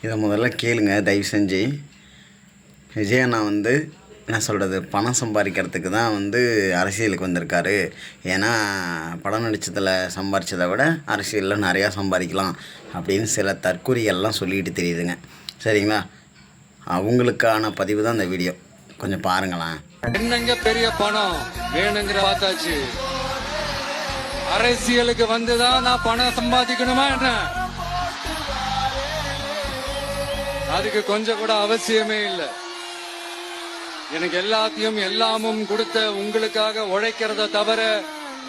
இதை முதல்ல கேளுங்க தயவு செஞ்சு. விஜய் அண்ணா வந்து என்ன சொல்கிறது, பணம் சம்பாதிக்கிறதுக்கு தான் வந்து அரசியலுக்கு வந்திருக்காரு. ஏன்னா படம் நடித்ததில் சம்பாரித்ததை விட அரசியலில் நிறையா சம்பாதிக்கலாம் அப்படின்னு சில தற்கொலைகள்லாம் சொல்லிட்டு தெரியுதுங்க. சரிங்களா, அவங்களுக்கான பதிவு தான் இந்த வீடியோ, கொஞ்சம் பாருங்களேன். என்னங்க பெரிய பணம் வேணுங்கிற பார்த்தாச்சு, அரசியலுக்கு வந்துதான் நான் பணம் சம்பாதிக்கணுமா என்ன? அதுக்கு கொஞ்சம் கூட அவசியமே இல்லை. எனக்கு எல்லாத்தையும் எல்லாமும் கொடுத்த உங்களுக்காக உழைக்கிறத தவிர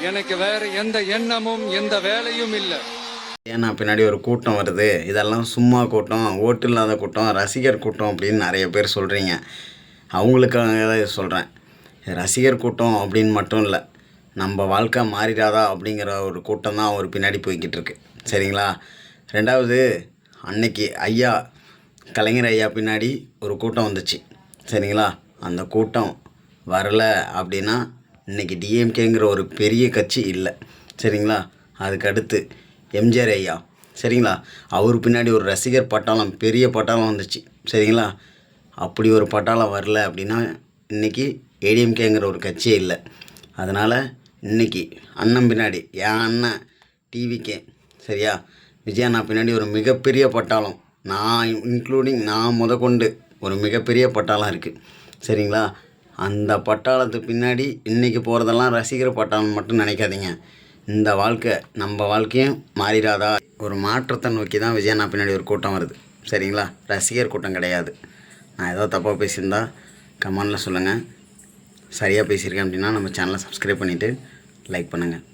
எனக்கு வேற எந்த எண்ணமும் எந்த வேலையும் இல்லை. ஏன்னா பின்னாடி ஒரு கூட்டம் வருது, இதெல்லாம் சும்மா கூட்டம், ஓட்டு இல்லாத கூட்டம், ரசிகர் கூட்டம் அப்படின்னு நிறைய பேர் சொல்கிறீங்க. அவங்களுக்காக தான் சொல்கிறேன். ரசிகர் கூட்டம் அப்படின்னு மட்டும் இல்லை, நம்ம வாழ்க்கை மாறிடாதா அப்படிங்கிற ஒரு கூட்டம் தான் அவர் பின்னாடி போய்கிட்டு இருக்கு. சரிங்களா. ரெண்டாவது, அன்னைக்கு ஐயா கலைஞர் ஐயா பின்னாடி ஒரு கூட்டம் வந்துச்சு. சரிங்களா, அந்த கூட்டம் வரல அப்படின்னா இன்றைக்கி டிஎம்கேங்கிற ஒரு பெரிய கட்சி இல்லை. சரிங்களா. அதுக்கடுத்து எம்ஜிஆர் ஐயா, சரிங்களா, அவர் பின்னாடி ஒரு ரசிகர் பட்டாளம், பெரிய பட்டாளம் வந்துச்சு. சரிங்களா. அப்படி ஒரு பட்டாளம் வரல அப்படின்னா இன்றைக்கி ஏடிஎம்கேங்கிற ஒரு கட்சியே இல்லை. அதனால் இன்றைக்கி அண்ணன் பின்னாடி, என் அண்ணன் டிவிகே, சரியா, விஜய் அண்ணா பின்னாடி ஒரு மிகப்பெரிய பட்டாளம், நான் இன்க்ளூடிங் நான் முதற்கொண்டு ஒரு மிகப்பெரிய பட்டாளம் இருக்குது. சரிங்களா. அந்த பட்டாளத்துக்கு பின்னாடி இன்றைக்கி போகிறதெல்லாம் ரசிகர் பட்டாளம் மட்டும் நினைக்காதீங்க. இந்த வாழ்க்கை நம்ம வாழ்க்கையும் மாறிடாதா, ஒரு மாற்றத்தை நோக்கி தான் விஜய் அண்ணா பின்னாடி ஒரு கூட்டம் வருது. சரிங்களா, ரசிகர் கூட்டம் கிடையாது. நான் ஏதோ தப்பாக பேசியிருந்தா கமெண்டில் சொல்லுங்கள். சரியாக பேசியிருக்கேன் அப்படின்னா நம்ம சேனலை சப்ஸ்கிரைப் பண்ணிவிட்டு லைக் பண்ணுங்கள்.